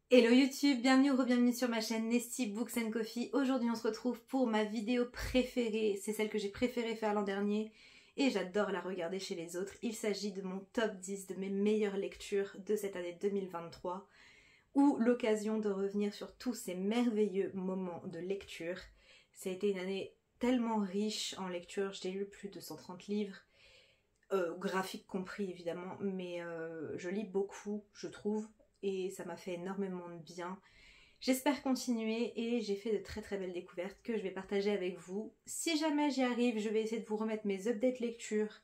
Hello YouTube, bienvenue ou re-bienvenue sur ma chaîne Nesty Books and Coffee. Aujourd'hui on se retrouve pour ma vidéo préférée, c'est celle que j'ai préféré faire l'an dernier et j'adore la regarder chez les autres. Il s'agit de mon top 10 de mes meilleures lectures de cette année 2023 ou l'occasion de revenir sur tous ces merveilleux moments de lecture. Ça a été une année tellement riche en lecture, j'ai lu plus de 130 livres, graphiques compris évidemment, mais je lis beaucoup je trouve. Et ça m'a fait énormément de bien. J'espère continuer et j'ai fait de très très belles découvertes que je vais partager avec vous. Si jamais j'y arrive, je vais essayer de vous remettre mes updates lecture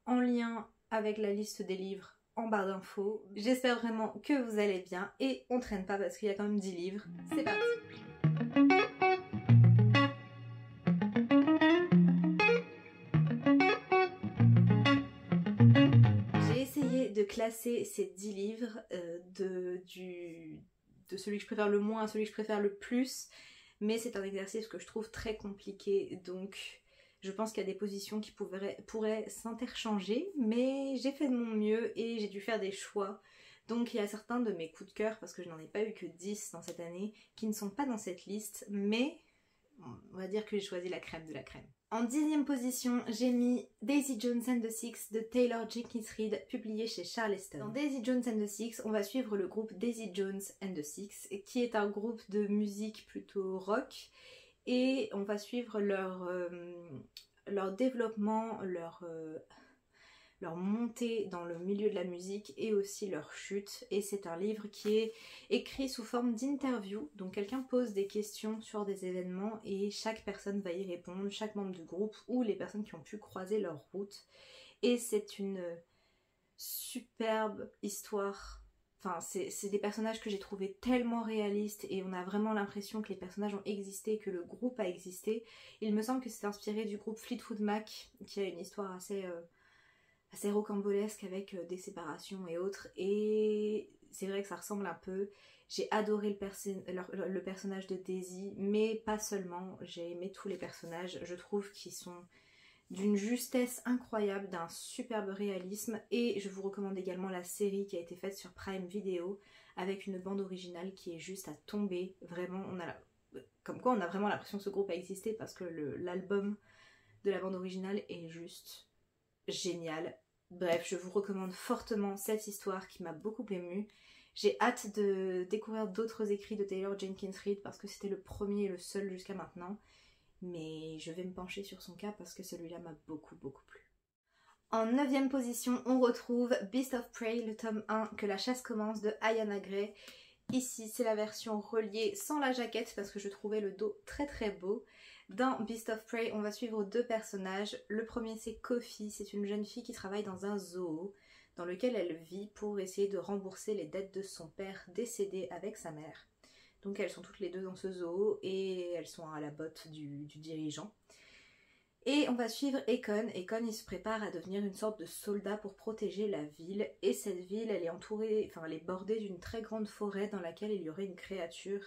en lien avec la liste des livres en barre d'infos. J'espère vraiment que vous allez bien et on traîne pas parce qu'il y a quand même 10 livres. C'est parti! J'ai essayé de classer ces 10 livres de celui que je préfère le moins à celui que je préfère le plus, mais c'est un exercice que je trouve très compliqué, donc je pense qu'il y a des positions qui pourraient s'interchanger, mais j'ai fait de mon mieux et j'ai dû faire des choix. Donc il y a certains de mes coups de cœur, parce que je n'en ai pas eu que 10 dans cette année, qui ne sont pas dans cette liste, mais on va dire que j'ai choisi la crème de la crème. En 10e position, j'ai mis Daisy Jones and the Six de Taylor Jenkins Reid, publié chez Charleston. Dans Daisy Jones and the Six, on va suivre le groupe Daisy Jones and the Six, qui est un groupe de musique plutôt rock, et on va suivre leur développement, leur montée dans le milieu de la musique et aussi leur chute. Et c'est un livre qui est écrit sous forme d'interview, donc quelqu'un pose des questions sur des événements et chaque personne va y répondre, chaque membre du groupe ou les personnes qui ont pu croiser leur route. Et c'est une superbe histoire. Enfin, c'est des personnages que j'ai trouvé tellement réalistes et on a vraiment l'impression que les personnages ont existé, que le groupe a existé. Il me semble que c'est inspiré du groupe Fleetwood Mac, qui a une histoire assez rocambolesque avec des séparations et autres, et c'est vrai que ça ressemble un peu. J'ai adoré le personnage de Daisy, mais pas seulement, j'ai aimé tous les personnages, je trouve qu'ils sont d'une justesse incroyable, d'un superbe réalisme, et je vous recommande également la série qui a été faite sur Prime Video avec une bande originale qui est juste à tomber. Vraiment, comme quoi on a vraiment l'impression que ce groupe a existé, parce que l'album de la bande originale est juste génial. Bref, je vous recommande fortement cette histoire qui m'a beaucoup émue. J'ai hâte de découvrir d'autres écrits de Taylor Jenkins Reid parce que c'était le premier et le seul jusqu'à maintenant. Mais je vais me pencher sur son cas parce que celui-là m'a beaucoup plu. En 9e position, on retrouve Beast of Prey, le tome 1, Que la chasse commence, de Ayanna Gray. Ici, c'est la version reliée sans la jaquette parce que je trouvais le dos très beau. Dans Beast of Prey, on va suivre deux personnages. Le premier, c'est Coffee, c'est une jeune fille qui travaille dans un zoo dans lequel elle vit pour essayer de rembourser les dettes de son père décédé avec sa mère. Donc elles sont toutes les deux dans ce zoo et elles sont à la botte du dirigeant. Et on va suivre Econ. Econ, il se prépare à devenir une sorte de soldat pour protéger la ville. Et cette ville, elle est entourée, enfin elle est bordée d'une très grande forêt dans laquelle il y aurait une créature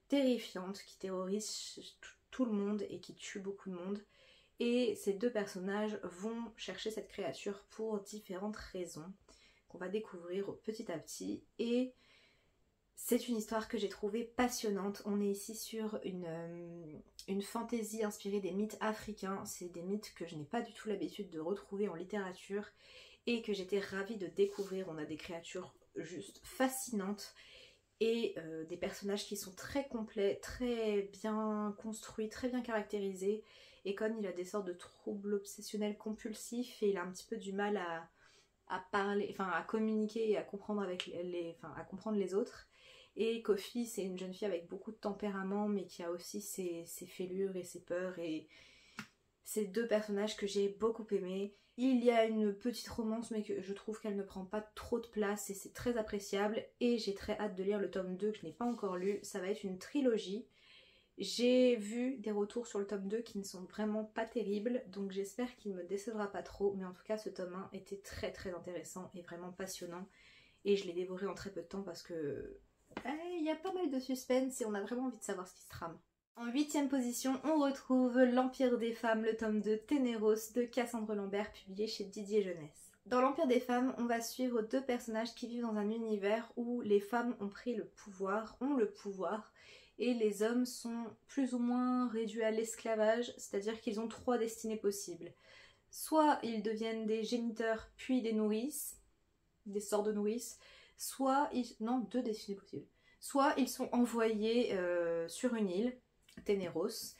terrifiante qui terrorise tout le monde et qui tue beaucoup de monde. Et ces deux personnages vont chercher cette créature pour différentes raisons qu'on va découvrir petit à petit. Et c'est une histoire que j'ai trouvée passionnante. On est ici sur une fantaisie inspirée des mythes africains. C'est des mythes que je n'ai pas du tout l'habitude de retrouver en littérature et que j'étais ravie de découvrir. On a des créatures juste fascinantes et des personnages qui sont très complets, très bien construits, très bien caractérisés. Econ, il a des sortes de troubles obsessionnels compulsifs et il a un petit peu du mal à parler, enfin à communiquer et à comprendre à comprendre les autres. Et Coffee, c'est une jeune fille avec beaucoup de tempérament, mais qui a aussi ses fêlures et ses peurs. Et c'est deux personnages que j'ai beaucoup aimés. Il y a une petite romance, mais que je trouve qu'elle ne prend pas trop de place et c'est très appréciable. Et j'ai très hâte de lire le tome 2 que je n'ai pas encore lu. Ça va être une trilogie. J'ai vu des retours sur le tome 2 qui ne sont vraiment pas terribles, donc j'espère qu'il ne me décevra pas trop. Mais en tout cas, ce tome 1 était très intéressant et vraiment passionnant. Et je l'ai dévoré en très peu de temps parce que il y a pas mal de suspense et on a vraiment envie de savoir ce qui se trame. En 8e position, on retrouve L'Empire des femmes, le tome 2, Ténéros, de Cassandre Lambert, publié chez Didier Jeunesse. Dans l'Empire des femmes, on va suivre deux personnages qui vivent dans un univers où les femmes ont pris le pouvoir, ont le pouvoir, et les hommes sont plus ou moins réduits à l'esclavage, c'est-à-dire qu'ils ont trois destinées possibles. Soit ils deviennent des géniteurs puis des nourrices, des sortes de nourrices, soit ils... non, deux destinées possibles. Soit ils sont envoyés sur une île, Ténéros,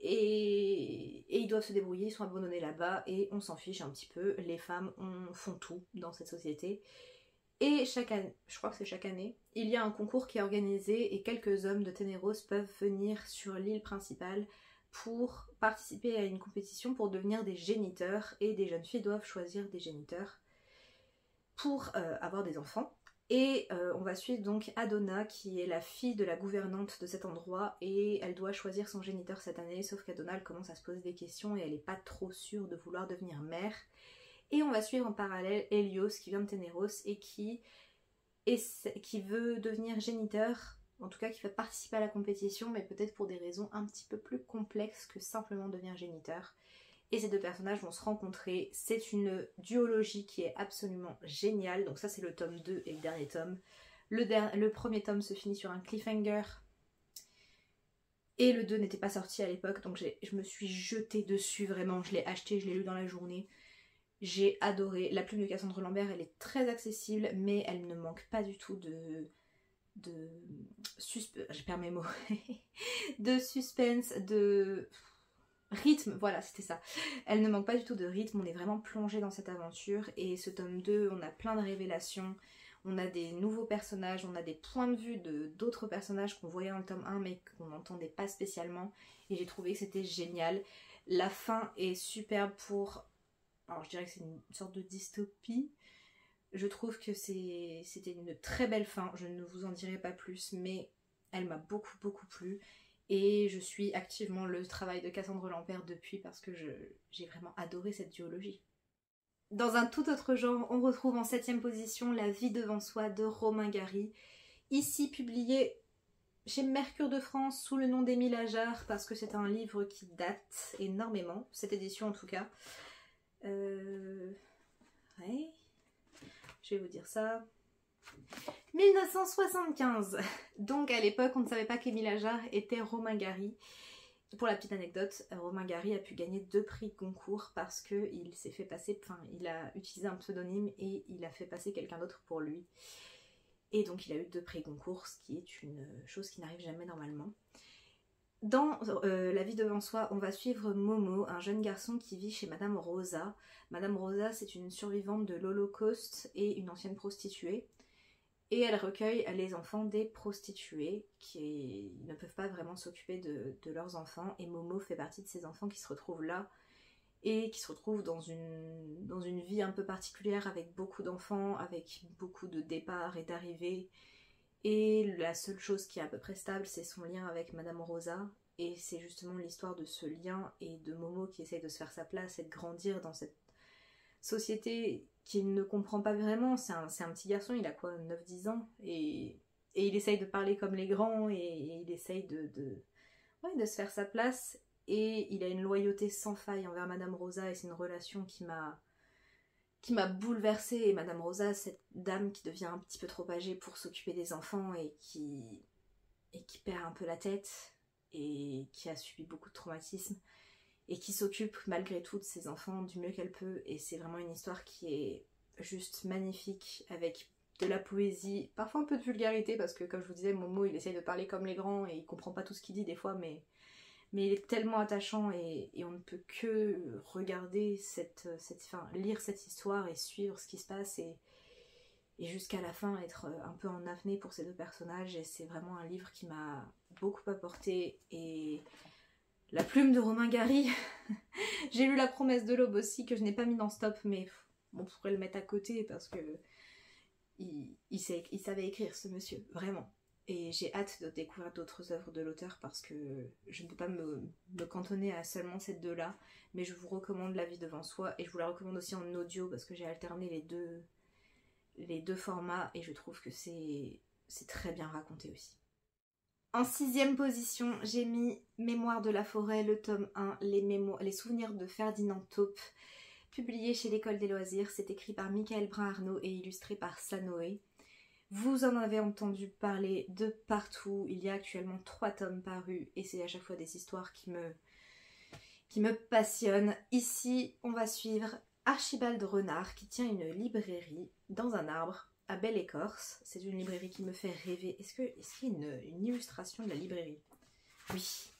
et ils doivent se débrouiller, ils sont abandonnés là-bas et on s'en fiche un petit peu. Les femmes font tout dans cette société. Et chaque année, je crois que c'est chaque année, il y a un concours qui est organisé et quelques hommes de Ténéros peuvent venir sur l'île principale pour participer à une compétition pour devenir des géniteurs, et des jeunes filles doivent choisir des géniteurs pour avoir des enfants. Et on va suivre donc Adona, qui est la fille de la gouvernante de cet endroit, et elle doit choisir son géniteur cette année, sauf qu'Adona elle commence à se poser des questions et elle n'est pas trop sûre de vouloir devenir mère. Et on va suivre en parallèle Hélios qui vient de Ténéros et qui veut devenir géniteur, en tout cas qui va participer à la compétition, mais peut-être pour des raisons un petit peu plus complexes que simplement devenir géniteur. Et ces deux personnages vont se rencontrer. C'est une duologie qui est absolument géniale. Donc ça c'est le tome 2 et le dernier tome. Le premier tome se finit sur un cliffhanger. Et le 2 n'était pas sorti à l'époque. Donc je me suis jetée dessus vraiment. Je l'ai acheté, je l'ai lu dans la journée. J'ai adoré. La plume de Cassandre Lambert, elle est très accessible. Mais elle ne manque pas du tout je perds mes mots. de suspense, de... rythme, voilà, c'était ça. Elle ne manque pas du tout de rythme, on est vraiment plongé dans cette aventure. Et ce tome 2, on a plein de révélations, on a des nouveaux personnages, on a des points de vue d'autres personnages qu'on voyait dans le tome 1 mais qu'on n'entendait pas spécialement. Et j'ai trouvé que c'était génial. La fin est superbe pour... alors je dirais que c'est une sorte de dystopie. Je trouve que c'était une très belle fin, je ne vous en dirai pas plus, mais elle m'a beaucoup plu. Et je suis activement le travail de Cassandre Lambert depuis, parce que j'ai vraiment adoré cette duologie. Dans un tout autre genre, on retrouve en 7ème position La vie devant soi de Romain Gary. Ici publié chez Mercure de France sous le nom d'Émile Ajar, parce que c'est un livre qui date énormément, cette édition en tout cas. Ouais. Je vais vous dire ça. 1975. Donc à l'époque, on ne savait pas qu'Émile Ajar était Romain Gary. Pour la petite anecdote, Romain Gary a pu gagner 2 prix Goncourt parce qu'il s'est fait passer, enfin il a utilisé un pseudonyme et il a fait passer quelqu'un d'autre pour lui. Et donc il a eu 2 prix Goncourt, ce qui est une chose qui n'arrive jamais normalement. Dans La vie devant soi, on va suivre Momo, un jeune garçon qui vit chez Madame Rosa. Madame Rosa, c'est une survivante de l'Holocauste et une ancienne prostituée. Et elle recueille les enfants des prostituées qui ne peuvent pas vraiment s'occuper de leurs enfants. Et Momo fait partie de ces enfants qui se retrouvent là et qui se retrouvent dans une vie un peu particulière avec beaucoup d'enfants, avec beaucoup de départs et d'arrivées. Et la seule chose qui est à peu près stable, c'est son lien avec Madame Rosa. Et c'est justement l'histoire de ce lien et de Momo qui essaye de se faire sa place et de grandir dans cette société qu'il ne comprend pas vraiment. C'est un petit garçon, il a quoi, 9-10 ans, et il essaye de parler comme les grands, et il essaye de se faire sa place. Et il a une loyauté sans faille envers Madame Rosa, et c'est une relation qui m'a bouleversée. Et Madame Rosa, cette dame qui devient un petit peu trop âgée pour s'occuper des enfants et qui perd un peu la tête et qui a subi beaucoup de traumatismes et qui s'occupe malgré tout de ses enfants du mieux qu'elle peut. Et c'est vraiment une histoire qui est juste magnifique, avec de la poésie, parfois un peu de vulgarité parce que comme je vous disais, Momo il essaye de parler comme les grands et il comprend pas tout ce qu'il dit des fois, mais il est tellement attachant et on ne peut que regarder lire cette histoire et suivre ce qui se passe et jusqu'à la fin être un peu en apnée pour ces deux personnages. Et c'est vraiment un livre qui m'a beaucoup apporté. Et la plume de Romain Gary, j'ai lu La promesse de l'aube aussi que je n'ai pas mis dans Stop, mais on pourrait le mettre à côté parce que il savait écrire, ce monsieur, vraiment. Et j'ai hâte de découvrir d'autres œuvres de l'auteur parce que je ne peux pas me cantonner à seulement ces deux-là. Mais je vous recommande La vie devant soi et je vous la recommande aussi en audio parce que j'ai alterné les deux formats et je trouve que c'est très bien raconté aussi. En 6ème position, j'ai mis Mémoires de la forêt, le tome 1, les souvenirs de Ferdinand Taupe, publié chez l'École des loisirs, c'est écrit par Michael Brun-Arnaud et illustré par Sanoé. Vous en avez entendu parler de partout, il y a actuellement 3 tomes parus et c'est à chaque fois des histoires qui me passionnent. Ici, on va suivre Archibald Renard qui tient une librairie dans un arbre à Belle-Écorce. C'est une librairie qui me fait rêver. Est-ce qu'il y a une illustration de la librairie? Oui.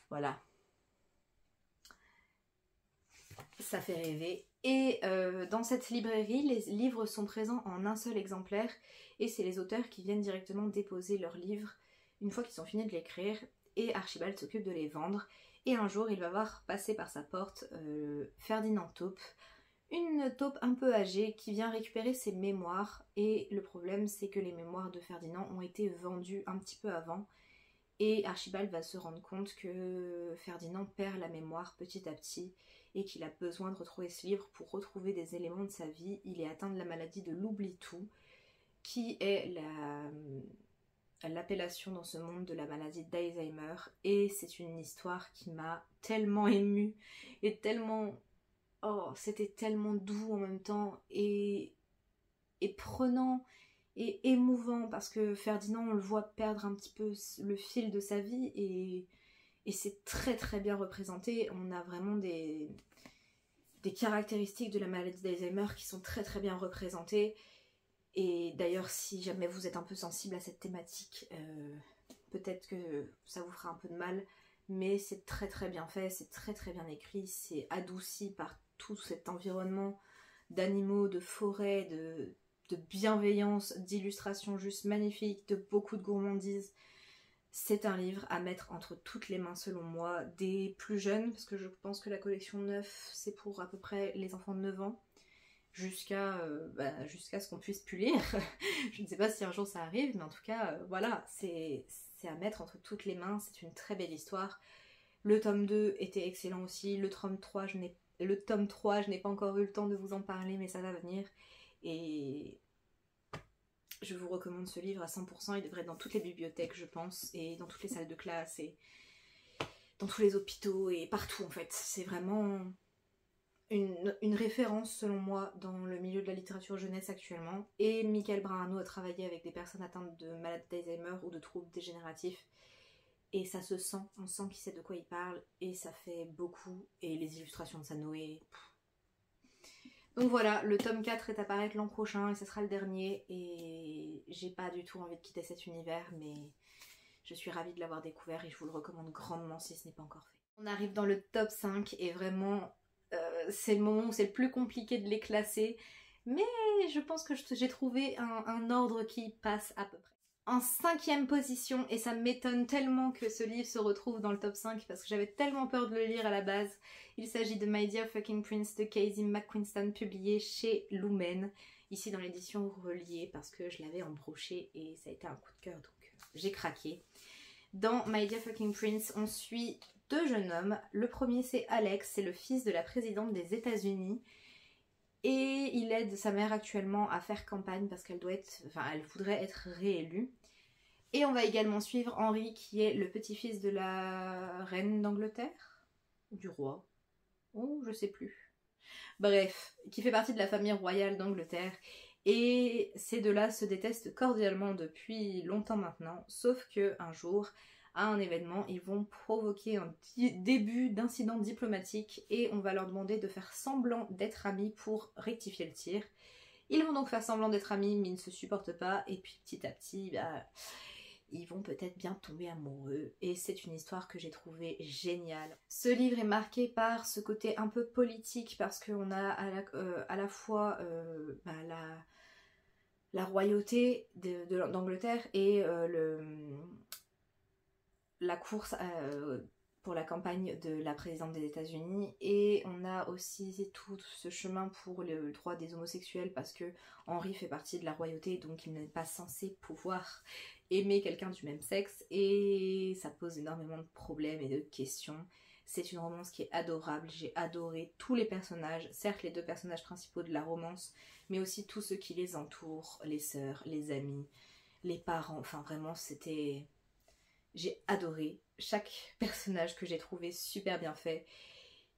Voilà. Ça fait rêver. Et dans cette librairie, les livres sont présents en un seul exemplaire et c'est les auteurs qui viennent directement déposer leurs livres une fois qu'ils ont fini de l'écrire et Archibald s'occupe de les vendre. Et un jour, il va voir passer par sa porte Ferdinand Taupe, une taupe un peu âgée qui vient récupérer ses mémoires. Et le problème, c'est que les mémoires de Ferdinand ont été vendues un petit peu avant. Et Archibald va se rendre compte que Ferdinand perd la mémoire petit à petit et qu'il a besoin de retrouver ce livre pour retrouver des éléments de sa vie. Il est atteint de la maladie de l'oubli-tout, qui est l'appellation dans ce monde de la maladie d'Alzheimer. Et c'est une histoire qui m'a tellement émue et tellement... Oh, c'était tellement doux en même temps et prenant et émouvant parce que Ferdinand, on le voit perdre un petit peu le fil de sa vie et c'est très très bien représenté. On a vraiment des caractéristiques de la maladie d'Alzheimer qui sont très très bien représentées. Et d'ailleurs, si jamais vous êtes un peu sensible à cette thématique, peut-être que ça vous fera un peu de mal, mais c'est très très bien fait, c'est très très bien écrit, c'est adouci par tout cet environnement d'animaux, de forêts, de bienveillance, d'illustrations juste magnifiques, de beaucoup de gourmandise. C'est un livre à mettre entre toutes les mains selon moi, des plus jeunes, parce que je pense que la collection 9, c'est pour à peu près les enfants de 9 ans, jusqu'à ce qu'on puisse plus lire. Je ne sais pas si un jour ça arrive, mais en tout cas, voilà, c'est à mettre entre toutes les mains, c'est une très belle histoire. Le tome 2 était excellent aussi, le tome 3, je n'ai pas encore eu le temps de vous en parler, mais ça va venir. Et je vous recommande ce livre à 100%, il devrait être dans toutes les bibliothèques je pense, et dans toutes les salles de classe, et dans tous les hôpitaux, et partout en fait. C'est vraiment une référence selon moi dans le milieu de la littérature jeunesse actuellement. Et Michael Brun-Arnaud a travaillé avec des personnes atteintes de maladies d'Alzheimer ou de troubles dégénératifs. Et ça se sent, on sent qu'il sait de quoi il parle, et ça fait beaucoup. Et les illustrations de Sanoé... Donc voilà, le tome 4 est à paraître l'an prochain et ce sera le dernier et j'ai pas du tout envie de quitter cet univers mais je suis ravie de l'avoir découvert et je vous le recommande grandement si ce n'est pas encore fait. On arrive dans le top 5 et vraiment c'est le moment où c'est le plus compliqué de les classer mais je pense que j'ai trouvé un ordre qui passe à peu près. En 5e position, et ça m'étonne tellement que ce livre se retrouve dans le top 5 parce que j'avais tellement peur de le lire à la base. Il s'agit de My Dear Fucking Prince de Casey McQuiston, publié chez Lumen, ici dans l'édition reliée parce que je l'avais en brochet et ça a été un coup de cœur donc j'ai craqué. Dans My Dear Fucking Prince, on suit 2 jeunes hommes. Le premier c'est Alex, c'est le fils de la présidente des États-Unis. Et il aide sa mère actuellement à faire campagne parce qu'elle elle voudrait être réélue. Et on va également suivre Henri qui est le petit-fils de la reine d'Angleterre, du roi, oh je sais plus. Bref, qui fait partie de la famille royale d'Angleterre. Et ces deux-là se détestent cordialement depuis longtemps maintenant, sauf que un jour, à un événement, ils vont provoquer un début d'incident diplomatique et on va leur demander de faire semblant d'être amis pour rectifier le tir. Ils vont donc faire semblant d'être amis mais ils ne se supportent pas et puis petit à petit, ils vont peut-être bien tomber amoureux et c'est une histoire que j'ai trouvée géniale. Ce livre est marqué par ce côté un peu politique parce qu'on a à la fois la royauté d'Angleterre et la course pour la campagne de la présidente des États-Unis et on a aussi tout ce chemin pour le droit des homosexuels parce que Henri fait partie de la royauté donc il n'est pas censé pouvoir aimer quelqu'un du même sexe et ça pose énormément de problèmes et de questions. C'est une romance qui est adorable, j'ai adoré tous les personnages, certes les 2 personnages principaux de la romance mais aussi tous ceux qui les entourent, les sœurs, les amis, les parents, enfin vraiment c'était... J'ai adoré chaque personnage que j'ai trouvé super bien fait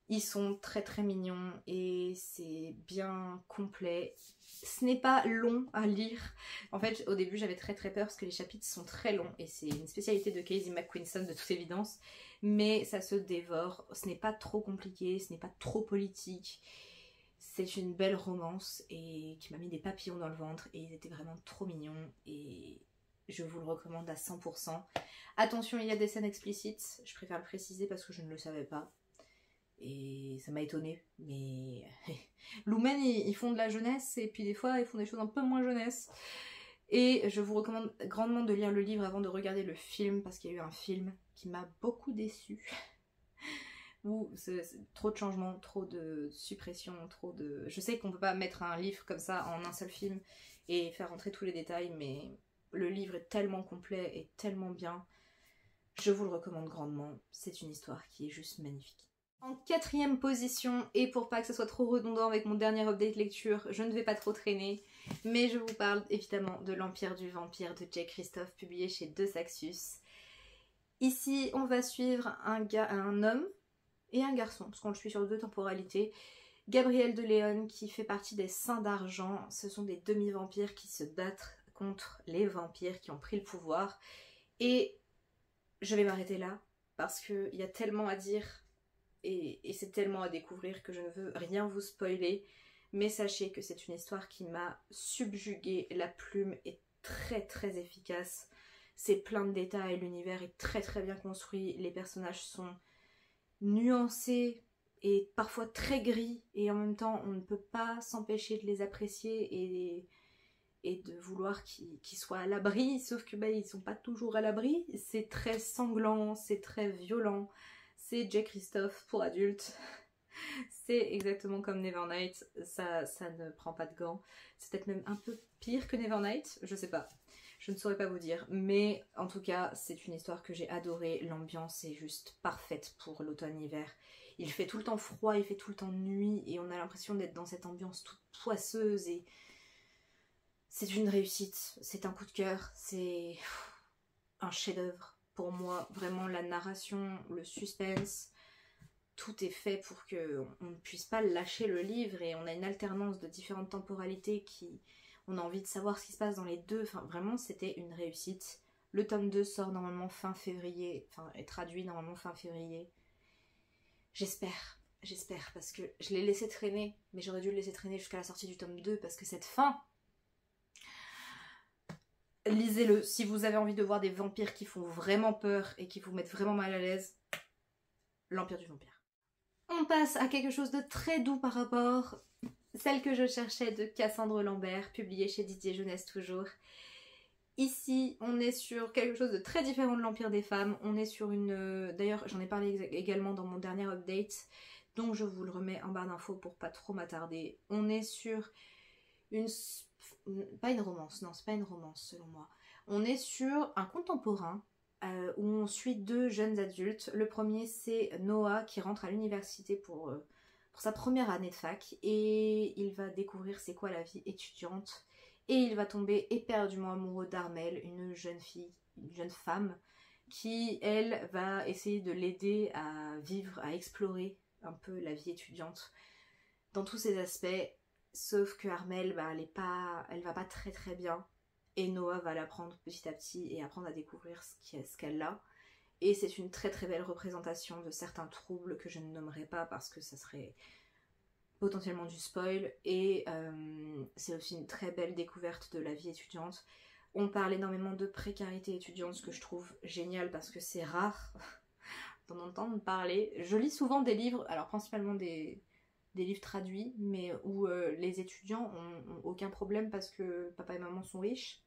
Ils sont très très mignons et c'est bien complet. Ce n'est pas long à lire. En fait, au début, j'avais très très peur parce que les chapitres sont très longs et c'est une spécialité de Casey McQuiston de toute évidence. Mais ça se dévore. Ce n'est pas trop compliqué, ce n'est pas trop politique. C'est une belle romance et qui m'a mis des papillons dans le ventre et ils étaient vraiment trop mignons et je vous le recommande à 100%. Attention, il y a des scènes explicites, je préfère le préciser parce que je ne le savais pas. Et ça m'a étonnée, mais Lumen ils font de la jeunesse et puis des fois ils font des choses un peu moins jeunesse. Et je vous recommande grandement de lire le livre avant de regarder le film parce qu'il y a eu un film qui m'a beaucoup déçue. Où c'est trop de changements, trop de suppression, trop de... Je sais qu'on peut pas mettre un livre comme ça en un seul film et faire rentrer tous les détails, mais le livre est tellement complet et tellement bien. Je vous le recommande grandement. C'est une histoire qui est juste magnifique. En 4e position, et pour pas que ce soit trop redondant avec mon dernier update lecture, je ne vais pas trop traîner, mais je vous parle évidemment de l'Empire du Vampire de Jay Kristoff, publié chez De Saxus. Ici, on va suivre un homme et un garçon, parce qu'on le suit sur 2 temporalités. Gabriel de Léon, qui fait partie des Saints d'Argent, ce sont des demi-vampires qui se battent contre les vampires qui ont pris le pouvoir. Et je vais m'arrêter là, parce qu'il y a tellement à dire, et c'est tellement à découvrir que je ne veux rien vous spoiler. Mais sachez que c'est une histoire qui m'a subjuguée, la plume est très très efficace, c'est plein de détails, l'univers est très très bien construit, les personnages sont nuancés et parfois très gris et en même temps on ne peut pas s'empêcher de les apprécier et de vouloir qu'ils soient à l'abri, sauf que ils sont pas toujours à l'abri. C'est très sanglant, c'est très violent, c'est Jay Kristoff pour adultes. C'est exactement comme Nevernight, ça ne prend pas de gants. C'est peut-être même un peu pire que Nevernight, je sais pas. Je ne saurais pas vous dire, mais en tout cas, c'est une histoire que j'ai adorée. L'ambiance est juste parfaite pour l'automne-hiver. Il fait tout le temps froid, il fait tout le temps nuit, et on a l'impression d'être dans cette ambiance toute poisseuse, et c'est une réussite. C'est un coup de cœur, c'est un chef-d'œuvre pour moi. Vraiment, la narration, le suspense, tout est fait pour qu'on ne puisse pas lâcher le livre, et on a une alternance de différentes temporalités qui... On a envie de savoir ce qui se passe dans les deux. Enfin, vraiment, c'était une réussite. Le tome 2 sort normalement fin février. Enfin, est traduit normalement fin février. J'espère, parce que je l'ai laissé traîner. Mais j'aurais dû le laisser traîner jusqu'à la sortie du tome 2, parce que cette fin... Lisez-le. Si vous avez envie de voir des vampires qui font vraiment peur et qui vous mettent vraiment mal à l'aise, l'Empire du Vampire. On passe à quelque chose de très doux par rapport... Celle que je cherchais de Cassandre Lambert, publiée chez Didier Jeunesse toujours. Ici, on est sur quelque chose de très différent de l'Empire des femmes. On est sur une... D'ailleurs, j'en ai parlé également dans mon dernier update, donc je vous le remets en barre d'infos pour pas trop m'attarder. On est sur une... Pas une romance, non, c'est pas une romance selon moi. On est sur un contemporain où on suit 2 jeunes adultes. Le premier, c'est Noah qui rentre à l'université pour sa première année de fac et il va découvrir c'est quoi la vie étudiante et il va tomber éperdument amoureux d'Armel, une jeune fille, une jeune femme qui elle va essayer de l'aider à vivre, à explorer un peu la vie étudiante dans tous ses aspects, sauf que Armel elle va pas très très bien et Noah va l'apprendre petit à petit et apprendre à découvrir ce qu'elle a. Et c'est une très très belle représentation de certains troubles que je ne nommerai pas parce que ça serait potentiellement du spoil. Et c'est aussi une très belle découverte de la vie étudiante. On parle énormément de précarité étudiante, ce que je trouve génial parce que c'est rare d'en entendre parler. Je lis souvent des livres, alors principalement des livres traduits, mais où les étudiants ont aucun problème parce que papa et maman sont riches.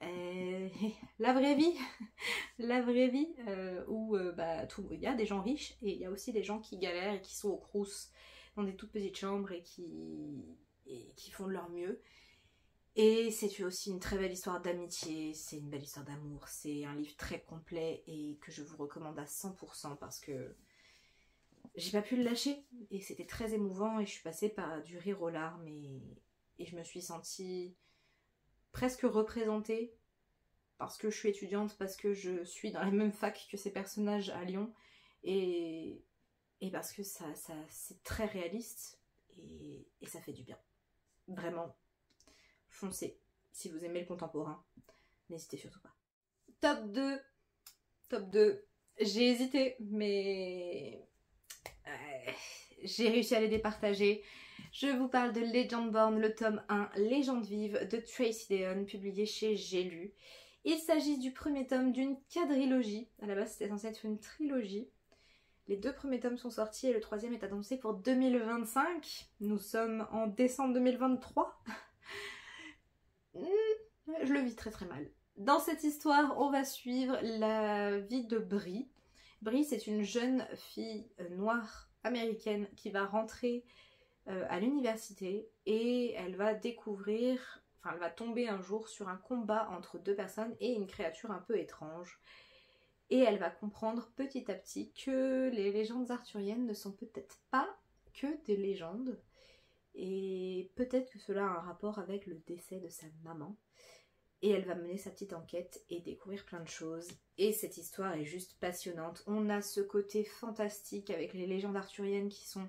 La vraie vie, où il y a des gens riches et il y a aussi des gens qui galèrent et qui sont au crous dans des toutes petites chambres et qui font de leur mieux. Et c'est aussi une très belle histoire d'amitié, c'est une belle histoire d'amour, c'est un livre très complet et que je vous recommande à 100% parce que j'ai pas pu le lâcher et c'était très émouvant et je suis passée par du rire aux larmes et je me suis sentie presque représentée parce que je suis étudiante, parce que je suis dans la même fac que ces personnages à Lyon et et parce que c'est très réaliste et ça fait du bien. Vraiment, foncez. Si vous aimez le contemporain, n'hésitez surtout pas. Top 2. Top 2. J'ai hésité, mais j'ai réussi à les départager. Je vous parle de Legendborn, le tome 1, Légende vive de Tracy Deonn, publié chez J'ai lu. Il s'agit du premier tome d'une quadrilogie. À la base, c'était censé être une trilogie. Les 2 premiers tomes sont sortis et le 3e est annoncé pour 2025. Nous sommes en décembre 2023. Je le vis très très mal. Dans cette histoire, on va suivre la vie de Brie. Brie, c'est une jeune fille noire américaine qui va rentrer à l'université et elle va découvrir, enfin elle va tomber un jour sur un combat entre 2 personnes et une créature un peu étrange. Et elle va comprendre petit à petit que les légendes arthuriennes ne sont peut-être pas que des légendes. Et peut-être que cela a un rapport avec le décès de sa maman. Et elle va mener sa petite enquête et découvrir plein de choses. Et cette histoire est juste passionnante. On a ce côté fantastique avec les légendes arthuriennes qui sont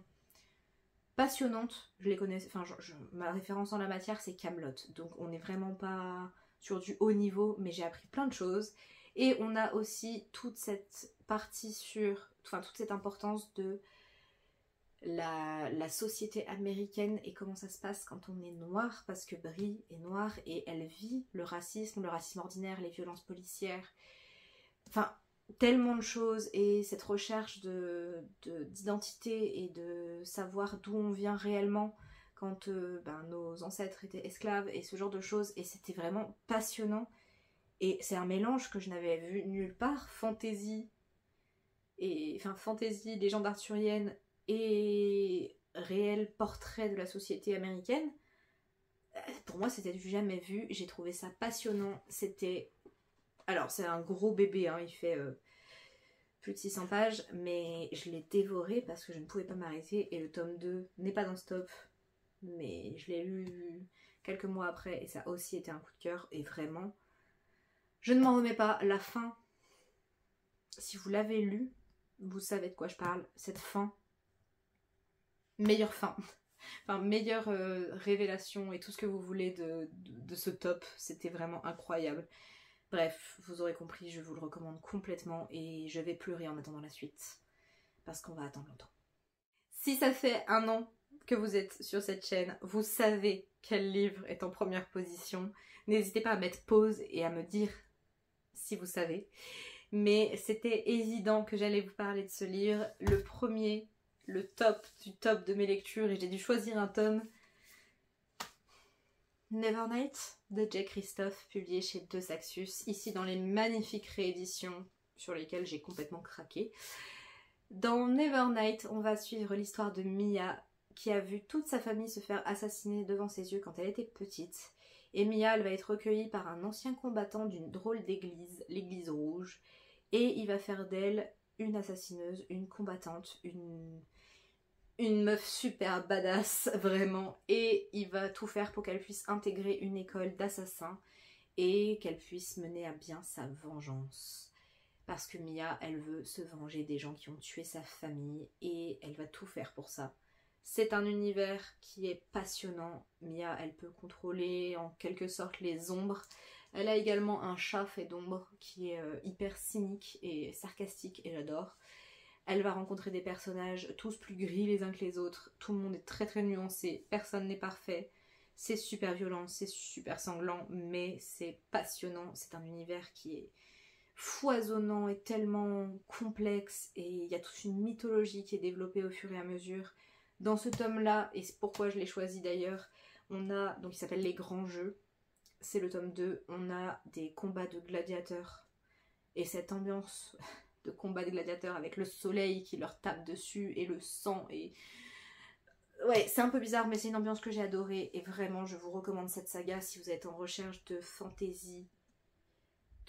passionnantes. Je les connais, enfin ma référence en la matière c'est Camelot. Donc on n'est vraiment pas sur du haut niveau, mais j'ai appris plein de choses. Et on a aussi toute cette partie toute cette importance de la société américaine et comment ça se passe quand on est noir, parce que Brie est noire et elle vit le racisme ordinaire, les violences policières, enfin tellement de choses, et cette recherche d'identité et de savoir d'où on vient réellement quand nos ancêtres étaient esclaves et ce genre de choses, et c'était vraiment passionnant. Et c'est un mélange que je n'avais vu nulle part, fantasy, légende arthurienne et réel portrait de la société américaine. Pour moi, c'était du jamais vu. J'ai trouvé ça passionnant. Alors, c'est un gros bébé, hein, il fait plus de 600 pages, mais je l'ai dévoré parce que je ne pouvais pas m'arrêter. Et le tome 2 n'est pas dans stop, mais je l'ai lu quelques mois après et ça a aussi été un coup de cœur. Et vraiment, je ne m'en remets pas. La fin, si vous l'avez lu, vous savez de quoi je parle. Cette fin, meilleure fin. Enfin, meilleure révélation et tout ce que vous voulez de ce top. C'était vraiment incroyable. Bref, vous aurez compris, je vous le recommande complètement et je vais pleurer en attendant la suite. Parce qu'on va attendre longtemps. Si ça fait 1 an que vous êtes sur cette chaîne, vous savez quel livre est en première position. N'hésitez pas à mettre pause et à me dire si vous savez. Mais c'était évident que j'allais vous parler de ce livre. Le premier, le top du top de mes lectures, et j'ai dû choisir un tome. Nevernight de Jay Kristoff, publié chez De Saxus, ici dans les magnifiques rééditions sur lesquelles j'ai complètement craqué. Dans Nevernight, on va suivre l'histoire de Mia, qui a vu toute sa famille se faire assassiner devant ses yeux quand elle était petite. Et Mia, elle va être recueillie par un ancien combattant d'une drôle d'église, l'église rouge, et il va faire d'elle une assassineuse, une combattante, une meuf super badass, vraiment, et il va tout faire pour qu'elle puisse intégrer une école d'assassins et qu'elle puisse mener à bien sa vengeance. Parce que Mia, elle veut se venger des gens qui ont tué sa famille et elle va tout faire pour ça. C'est un univers qui est passionnant. Mia, elle peut contrôler en quelque sorte les ombres. Elle a également un chat fait d'ombre qui est hyper cynique et sarcastique et j'adore. Elle va rencontrer des personnages tous plus gris les uns que les autres. Tout le monde est très très nuancé. Personne n'est parfait. C'est super violent, c'est super sanglant, mais c'est passionnant. C'est un univers qui est foisonnant et tellement complexe. Et il y a toute une mythologie qui est développée au fur et à mesure. Dans ce tome-là, et c'est pourquoi je l'ai choisi d'ailleurs, on a, donc il s'appelle Les Grands Jeux. C'est le tome 2. On a des combats de gladiateurs. Et cette ambiance de combat de gladiateurs avec le soleil qui leur tape dessus et le sang et... Ouais, c'est un peu bizarre mais c'est une ambiance que j'ai adorée et vraiment je vous recommande cette saga si vous êtes en recherche de fantasy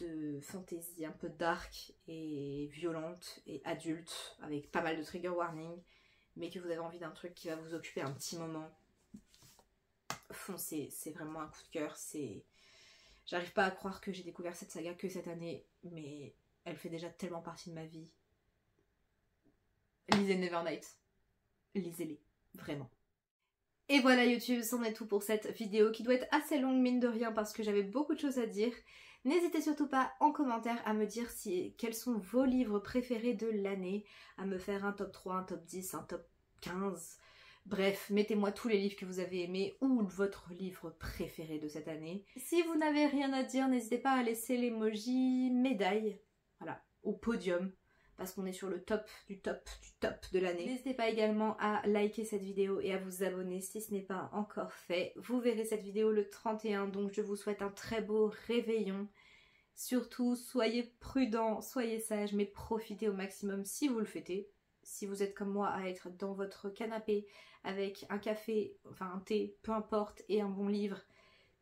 un peu dark et violente et adulte avec pas mal de trigger warning, mais que vous avez envie d'un truc qui va vous occuper un petit moment. Foncez, c'est vraiment un coup de cœur. J'arrive pas à croire que j'ai découvert cette saga que cette année, mais elle fait déjà tellement partie de ma vie. lisez Nevernight. Lisez-les, vraiment. Et voilà YouTube, c'en est tout pour cette vidéo qui doit être assez longue mine de rien parce que j'avais beaucoup de choses à dire. N'hésitez surtout pas en commentaire à me dire quels sont vos livres préférés de l'année, à me faire un top 3, un top 10, un top 15. Bref, mettez-moi tous les livres que vous avez aimés ou votre livre préféré de cette année. Si vous n'avez rien à dire, n'hésitez pas à laisser l'emoji médaille, voilà, au podium, parce qu'on est sur le top du top du top de l'année. N'hésitez pas également à liker cette vidéo et à vous abonner si ce n'est pas encore fait. Vous verrez cette vidéo le 31, donc je vous souhaite un très beau réveillon. Surtout, soyez prudents, soyez sages, mais profitez au maximum si vous le fêtez. Si vous êtes comme moi à être dans votre canapé avec un café, enfin un thé, peu importe, et un bon livre,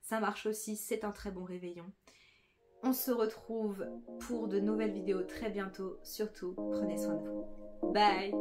ça marche aussi, c'est un très bon réveillon. On se retrouve pour de nouvelles vidéos très bientôt. Surtout, prenez soin de vous. Bye!